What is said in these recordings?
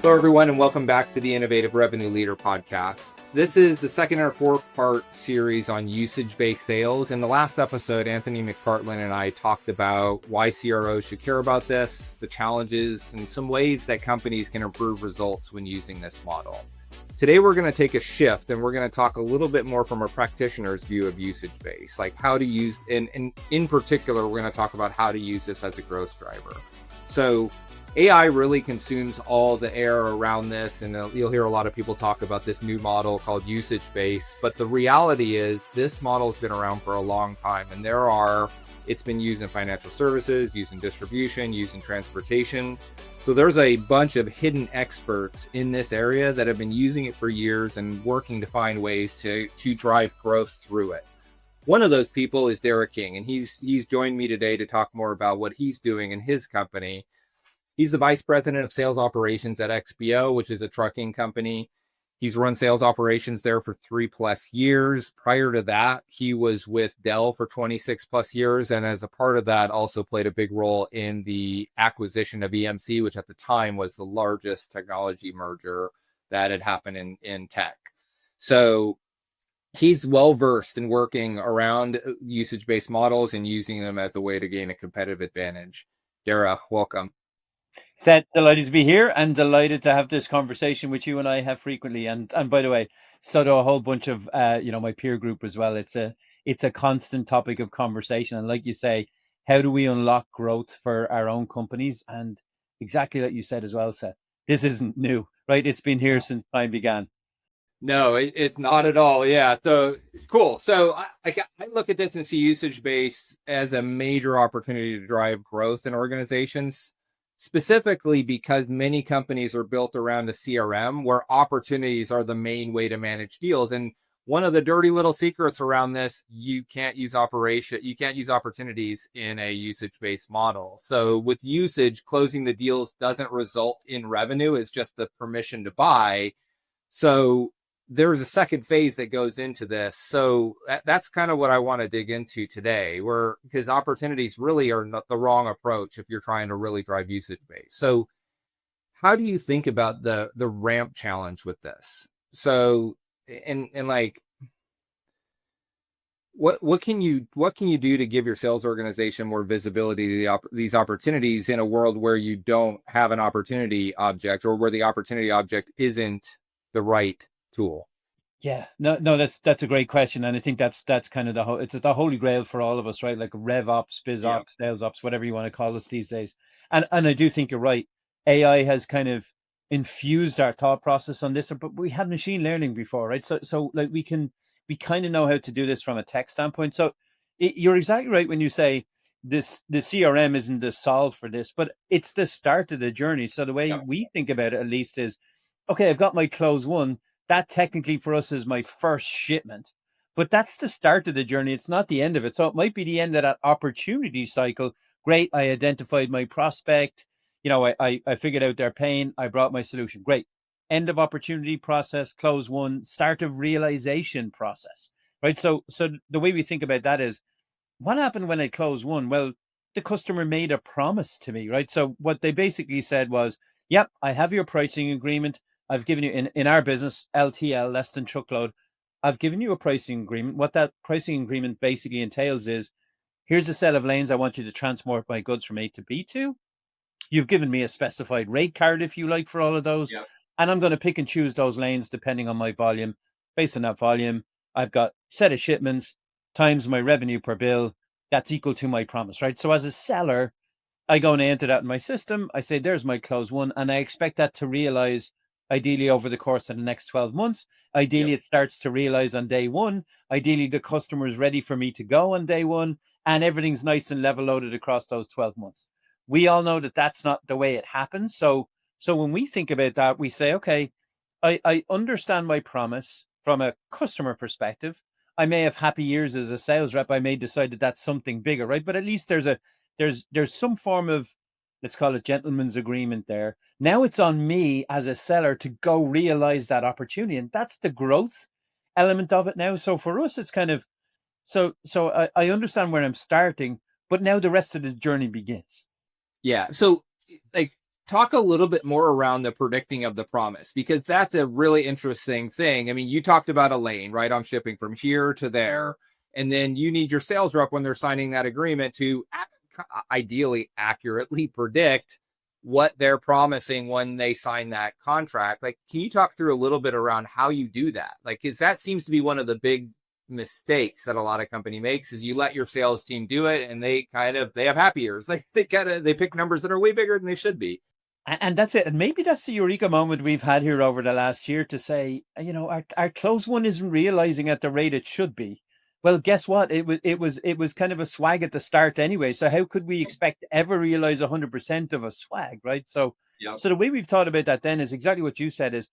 Hello, everyone, and welcome back to the Innovative Revenue Leader podcast. This is the second or fourth-part series on usage-based sales. In the last episode, Anthony McPartland and I talked about why CROs should care about this, the challenges, and some ways that companies can improve results when using this model. Today, we're going to take a shift, and we're going to talk a little bit more from a practitioner's view of usage-based, like how to use, and in particular, we're going to talk about how to use this as a growth driver. So, AI really consumes all the air around this, and you'll hear a lot of people talk about this new model called usage-based, but the reality is this model's been around for a long time, and it's been used in financial services, used in distribution, used in transportation. So there's a bunch of hidden experts in this area that have been using it for years and working to find ways to drive growth through it. One of those people is Daragh King, and he's joined me today to talk more about what he's doing in his company. He's the vice president of sales operations at XPO, which is a trucking company. He's run sales operations there for 3+ years. Prior to that, he was with Dell for 26+ years. And as a part of that, also played a big role in the acquisition of EMC, which at the time was the largest technology merger that had happened in tech. So he's well-versed in working around usage-based models and using them as a way to gain a competitive advantage. Daragh, welcome. Seth, delighted to be here and delighted to have this conversation with you and I have frequently. And by the way, so do a whole bunch of my peer group as well. It's a constant topic of conversation. And like you say, how do we unlock growth for our own companies? And exactly like you said as well, Seth, this isn't new, right? It's been here since time began. No, it's not at all. Yeah. So cool. So I look at this and see usage based as a major opportunity to drive growth in organizations, specifically because many companies are built around a CRM where opportunities are the main way to manage deals. And one of the dirty little secrets around this, you can't use opportunities in a usage-based model. So with usage, closing the deals doesn't result in revenue. It's just the permission to buy. So there's a second phase that goes into this. So that's kind of what I want to dig into today, because opportunities really are not the wrong approach if you're trying to really drive usage base. So how do you think about the ramp challenge with this? So, and like, what can you do to give your sales organization more visibility to these opportunities in a world where you don't have an opportunity object, or where the opportunity object isn't the right tool? Yeah, no, that's a great question, and I think that's kind of it's the holy grail for all of us, right? Like rev ops, biz Yeah. ops, sales ops, whatever you want to call us these days. And I do think you're right. AI has kind of infused our thought process on this, but we had machine learning before, right? So like we kind of know how to do this from a tech standpoint. So you're exactly right when you say the CRM isn't the solve for this, but it's the start of the journey. So the way Yeah. we think about it, at least, is okay. I've got my close one that technically for us is my first shipment, but that's the start of the journey. It's not the end of it. So it might be the end of that opportunity cycle. Great. I identified my prospect. I figured out their pain. I brought my solution. Great. End of opportunity process, close one, start of realization process, right? So the way we think about that is what happened when I closed one? Well, the customer made a promise to me, right? So what they basically said was, yep, I have your pricing agreement. I've given you in our business, LTL, less than truckload. I've given you a pricing agreement. What that pricing agreement basically entails is here's a set of lanes I want you to transport my goods from A to B to. You've given me a specified rate card, if you like, for all of those. Yeah. And I'm going to pick and choose those lanes depending on my volume. Based on that volume, I've got set of shipments times my revenue per bill. That's equal to my promise, right? So as a seller, I go and enter that in my system. I say, there's my close one. And I expect that to realize ideally over the course of the next 12 months. Ideally, Yep. it starts to realize on day one. Ideally, the customer is ready for me to go on day one. And everything's nice and level loaded across those 12 months. We all know that that's not the way it happens. So when we think about that, we say, okay, I understand my promise from a customer perspective. I may have happy years as a sales rep. I may decide that that's something bigger, right? But at least there's some form of, let's call it, gentleman's agreement there. Now it's on me as a seller to go realize that opportunity, and that's the growth element of it now. So for us, it's kind of I understand where I'm starting, but now the rest of the journey begins. Yeah. So like talk a little bit more around the predicting of the promise, because that's a really interesting thing. I mean, you talked about a lane, right? I'm shipping from here to there. And then you need your sales rep when they're signing that agreement to ideally accurately predict what they're promising when they sign that contract. Like, can you talk through a little bit around how you do that? Like, because that seems to be one of the big mistakes that a lot of company makes, is you let your sales team do it and they have happy ears. Like they pick numbers that are way bigger than they should be. And that's it. And maybe that's the eureka moment we've had here over the last year to say, our close one isn't realizing at the rate it should be. Well, guess what? It was kind of a swag at the start anyway. So how could we expect to ever realize 100% of a swag, right? So, Yep. so the way we've thought about that then is exactly what you said: is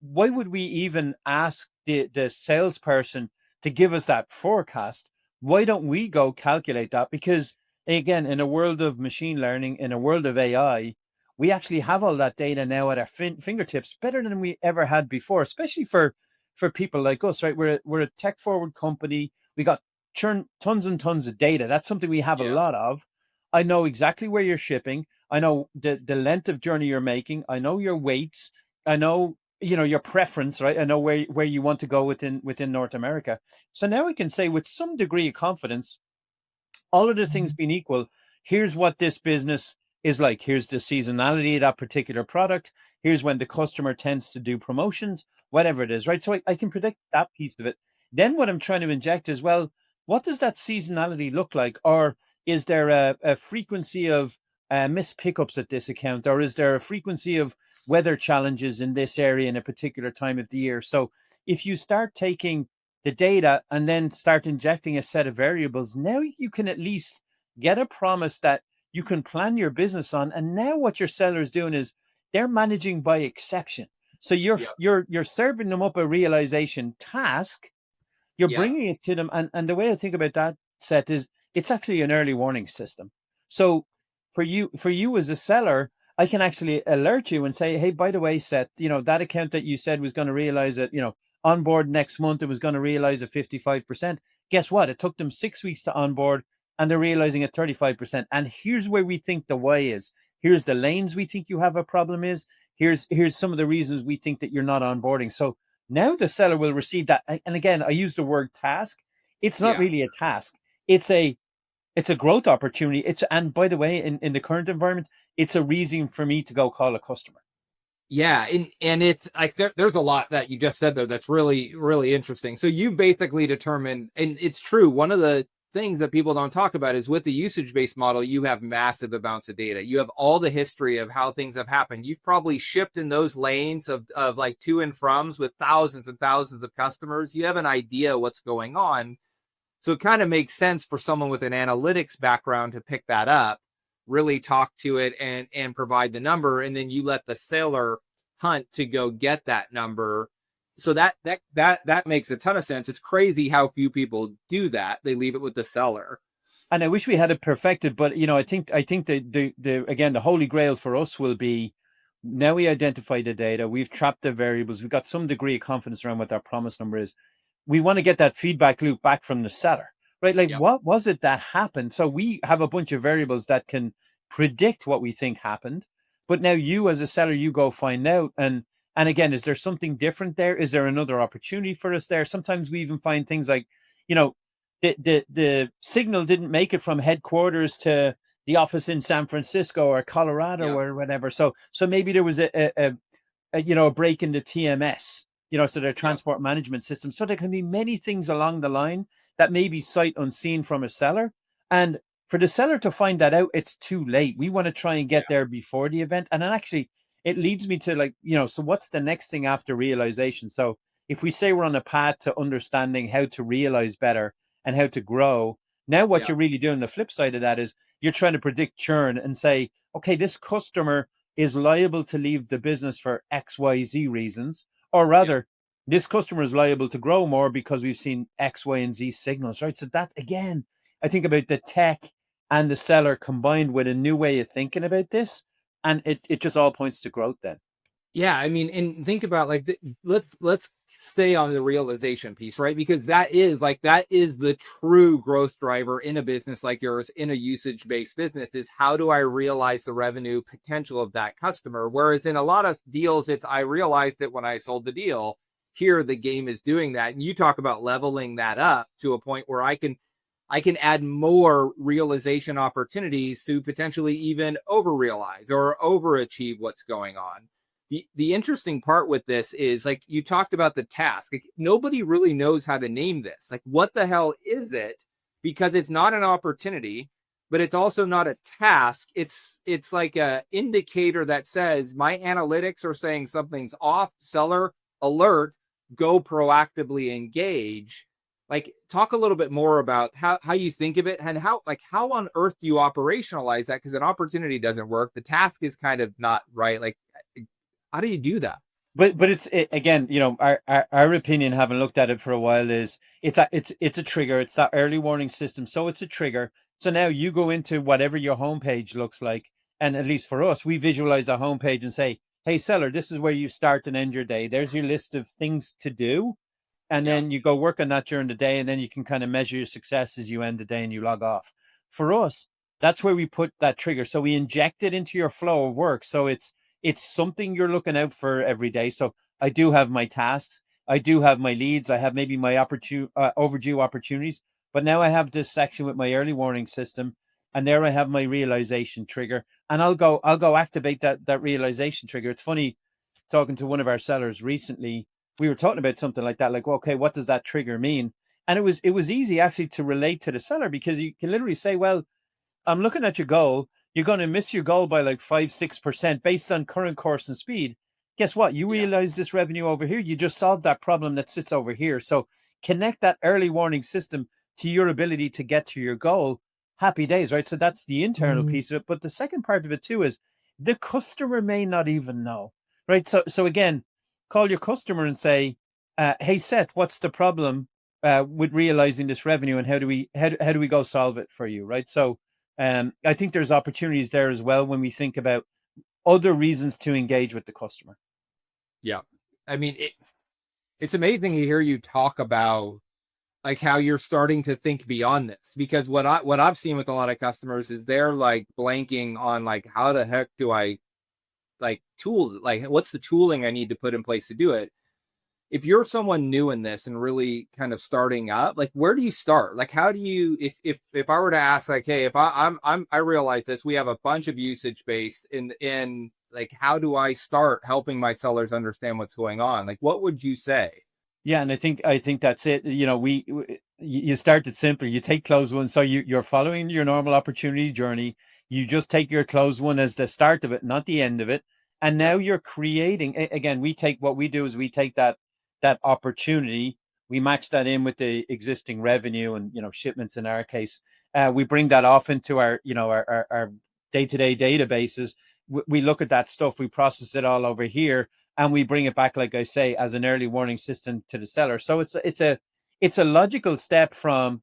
why would we even ask the salesperson to give us that forecast? Why don't we go calculate that? Because again, in a world of machine learning, in a world of AI, we actually have all that data now at our fingertips, better than we ever had before, especially for people like us, right? We're a tech forward company. We got tons and tons of data. That's something we have a Yes. lot of. I know exactly where you're shipping. I know the length of journey you're making. I know your weights. I know your preference, right? I know where you want to go within North America. So now we can say with some degree of confidence, all of the things being equal, here's what this business is like. Here's the seasonality of that particular product. Here's when the customer tends to do promotions, whatever it is, right? So I can predict that piece of it. Then what I'm trying to inject is, well, what does that seasonality look like? Or is there a frequency of missed pickups at this account? Or is there a frequency of weather challenges in this area in a particular time of the year? So if you start taking the data and then start injecting a set of variables, now you can at least get a promise that you can plan your business on. And now what your seller is doing is they're managing by exception. So you're Yep. you're serving them up a realization task. You're Yeah. bringing it to them, and the way I think about that set is it's actually an early warning system. So for you as a seller, I can actually alert you and say, hey, by the way, Seth, that account that you said was going to realize that, on board next month, it was going to realize a 55%. Guess what? It took them 6 weeks to onboard and they're realizing at 35%. And here's where we think the why is. Here's the lanes we think you have a problem is. Here's some of the reasons we think that you're not onboarding. So now the seller will receive that. And again, I use the word task. It's not Yeah. really a task. It's a growth opportunity. And by the way, in the current environment, it's a reason for me to go call a customer. Yeah, and it's like there's a lot that you just said there that's really, really interesting. So you basically determined, and it's true, one of the things that people don't talk about is with the usage-based model, you have massive amounts of data. You have all the history of how things have happened. You've probably shipped in those lanes of like to and froms with thousands and thousands of customers. You have an idea what's going on. So it kind of makes sense for someone with an analytics background to pick that up, really talk to it and provide the number, and then you let the seller hunt to go get that number. So that makes a ton of sense. It's crazy how few people do that. They leave it with the seller. And I wish we had it perfected, but I think the again, the holy grail for us will be, now we identify the data, we've trapped the variables, we've got some degree of confidence around what our promise number is. We want to get that feedback loop back from the seller, right? Like, Yep. what was it that happened? So we have a bunch of variables that can predict what we think happened. But now you as a seller, you go find out. And again, is there something different there? Is there another opportunity for us there? Sometimes we even find things like, you know, the signal didn't make it from headquarters to the office in San Francisco or Colorado Yep. or whatever. So maybe there was a break in the TMS, so their Yep. transport management system. So there can be many things along the line that may be sight unseen from a seller. And for the seller to find that out, it's too late. We want to try and Yeah. get there before the event. And then actually it leads me to, like, so what's the next thing after realization? So if we say we're on a path to understanding how to realize better and how to grow, now what Yeah. you're really doing, the flip side of that, is you're trying to predict churn and say, okay, this customer is liable to leave the business for XYZ reasons, or Yeah. rather, this customer is liable to grow more because we've seen X, Y, and Z signals, right? So that, again, I think about the tech and the seller combined with a new way of thinking about this, and it just all points to growth then. Yeah, I mean, and think about like let's stay on the realization piece, right? Because that is the true growth driver in a business like yours, in a usage-based business, is how do I realize the revenue potential of that customer? Whereas in a lot of deals, it's I realized it when I sold the deal. Here, the game is doing that, and you talk about leveling that up to a point where I can add more realization opportunities to potentially even over realize or overachieve what's going on. The interesting part with this is like you talked about the task. Like, nobody really knows how to name this. Like, what the hell is it? Because it's not an opportunity, but it's also not a task. It's like a indicator that says my analytics are saying something's off. Seller alert. Go proactively engage. Like, talk a little bit more about how you think of it, and how on earth do you operationalize that? Because an opportunity doesn't work. The task is kind of not right. Like, how do you do that? But again, our opinion, having looked at it for a while, is it's a trigger. It's that early warning system. So it's a trigger. So now you go into whatever your homepage looks like, and at least for us, we visualize a homepage and say, "Hey, seller, this is where you start and end your day. There's your list of things to do." And Yeah. then you go work on that during the day, and then you can kind of measure your success as you end the day and you log off. For us, that's where we put that trigger. So we inject it into your flow of work. So it's something you're looking out for every day. So I do have my tasks, I do have my leads, I have maybe my overdue opportunities, but now I have this section with my early warning system, and there I have my realization trigger, and I'll go activate that realization trigger. It's funny, talking to one of our sellers recently, we were talking about something like that, like, well, okay, what does that trigger mean? And it was easy actually to relate to the seller, because you can literally say, well, I'm looking at your goal. You're going to miss your goal by like 5-6% based on current course and speed. Guess what? You Yeah. realize this revenue over here. You just solved that problem that sits over here. So connect that early warning system to your ability to get to your goal. Happy days, right? So that's the internal piece of it. But the second part of it too is the customer may not even know, right? So again, call your customer and say, "Hey, Seth, what's the problem with realizing this revenue, and how do we go solve it for you?" Right? So I think there's opportunities there as well when we think about other reasons to engage with the customer. Yeah. I mean, it's amazing to hear you talk about like how you're starting to think beyond this, because what I've seen with a lot of customers is they're like blanking on like how the heck do I like tool, like what's the tooling I need to put in place to do it. If you're someone new in this and really kind of starting up, like where do you start? Like how do you, if I were to ask like, hey, if I realize this, we have a bunch of usage based in like how do I start helping my sellers understand what's going on? Like what would you say? Yeah, and I think that's it. You started simple. You take close one, so you're following your normal opportunity journey. You just take your close one as the start of it, not the end of it. And Yeah. now you're creating. Again, we take what we do is we take that opportunity, we match that in with the existing revenue and shipments in our case. We bring that off into our day-to-day databases. We look at that stuff, we process it all over here, and we bring it back, like I say, as an early warning system to the seller. So it's a logical step from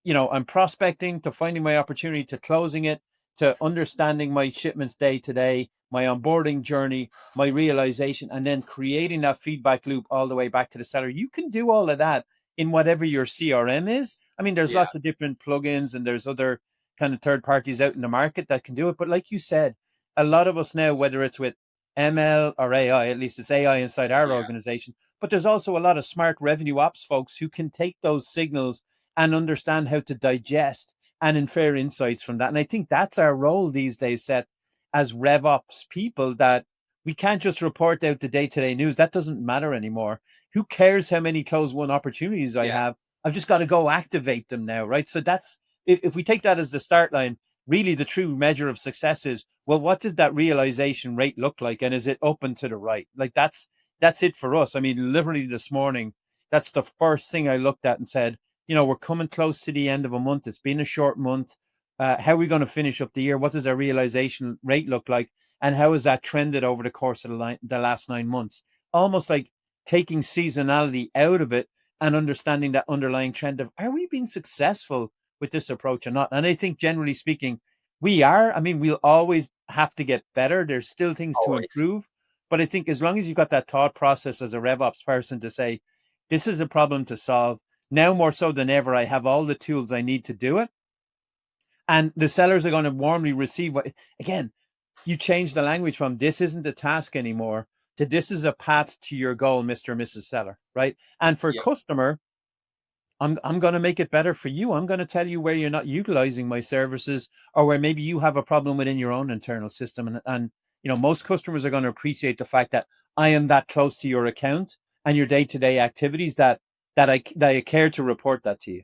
I'm prospecting to finding my opportunity to closing it to understanding my shipments day to day, my onboarding journey, my realization, and then creating that feedback loop all the way back to the seller. You can do all of that in whatever your CRM is. I mean, there's Yeah. lots of different plugins and there's other kind of third parties out in the market that can do it. But like you said, a lot of us now, whether it's with ML or AI, at least it's AI inside our Yeah. organization, but there's also a lot of smart revenue ops folks who can take those signals and understand how to digest and infer insights from that. And I think that's our role these days, Seth, as RevOps people, that we can't just report out the day-to-day news. That doesn't matter anymore. Who cares how many close one opportunities I Yeah. have? I've just got to go activate them now, right? So that's if we take that as the start line, really the true measure of success is, well, what did that realization rate look like? And is it up and to the right? Like that's it for us. I mean, literally this morning, that's the first thing I looked at and said, we're coming close to the end of a month. It's been a short month. How are we going to finish up the year? What does our realization rate look like? And how has that trended over the course of the last 9 months? Almost like taking seasonality out of it and understanding that underlying trend of, are we being successful with this approach or not? And I think generally speaking, we are. I mean, we'll always have to get better. There's still things to Always. improve. But I think as long as you've got that thought process as a RevOps person to say, this is a problem to solve. Now more so than ever, I have all the tools I need to do it. And the sellers are going to warmly receive what, again, you change the language from this isn't a task anymore to this is a path to your goal, Mr. and Mrs. Seller, right? And for customer, I'm going to make it better for you. I'm going to tell you where you're not utilizing my services or where maybe you have a problem within your own internal system. And most customers are going to appreciate the fact that I am that close to your account and your day-to-day activities that I care to report that to you.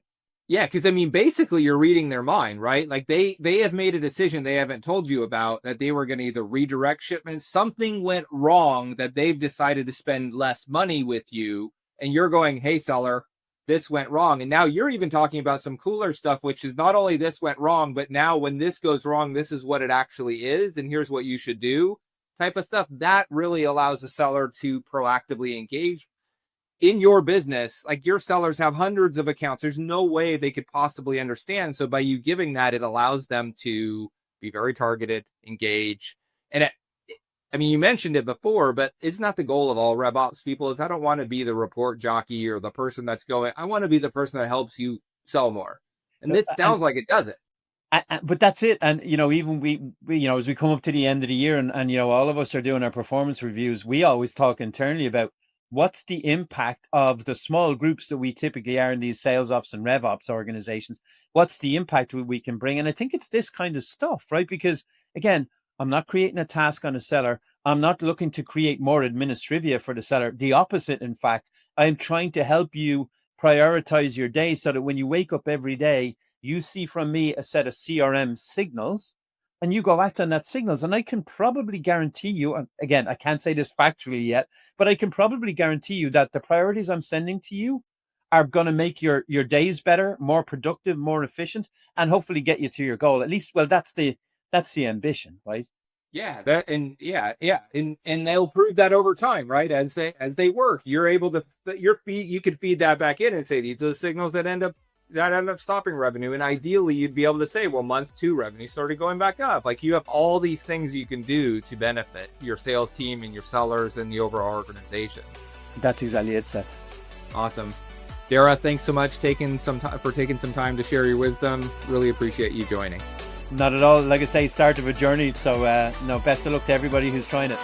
Yeah, because I mean, basically, you're reading their mind, right? Like they have made a decision they haven't told you about that they were going to either redirect shipments. Something went wrong that they've decided to spend less money with you, and you're going, "Hey, seller, this went wrong." And now you're even talking about some cooler stuff, which is not only this went wrong, but now when this goes wrong, this is what it actually is, and here's what you should do. Type of stuff that really allows the seller to proactively engage in your business. Like your sellers have hundreds of accounts. There's no way they could possibly understand. So by you giving that, it allows them to be very targeted, engage. And I mean, you mentioned it before, but isn't that the goal of all RevOps people? Is I don't want to be the report jockey or the person that's going, I want to be the person that helps you sell more. And this sounds like it does it. But that's it. And, even we, as we come up to the end of the year and all of us are doing our performance reviews, we always talk internally about what's the impact of the small groups that we typically are in these sales ops and rev ops organizations? What's the impact we can bring? And I think it's this kind of stuff, right? Because again, I'm not creating a task on a seller. I'm not looking to create more administrivia for the seller. The opposite, in fact, I'm trying to help you prioritize your day so that when you wake up every day, you see from me a set of CRM signals and you go act on that signals. And I can probably guarantee you, and again, I can't say this factually yet, but I can probably guarantee you that the priorities I'm sending to you are going to make your days better, more productive, more efficient, and hopefully get you to your goal. At least, well, that's the ambition, right? Yeah, and they'll prove that over time, right? As they work, you're able to you could feed that back in and say these are the signals that end up stopping revenue. And ideally you'd be able to say, well, month 2 revenue started going back up. Like you have all these things you can do to benefit your sales team and your sellers and the overall organization. That's exactly it, Seth. Awesome. Daragh, thanks so much for taking some time to share your wisdom. Really appreciate you joining. Not at all. Like I say, start of a journey. So best of luck to everybody who's trying it.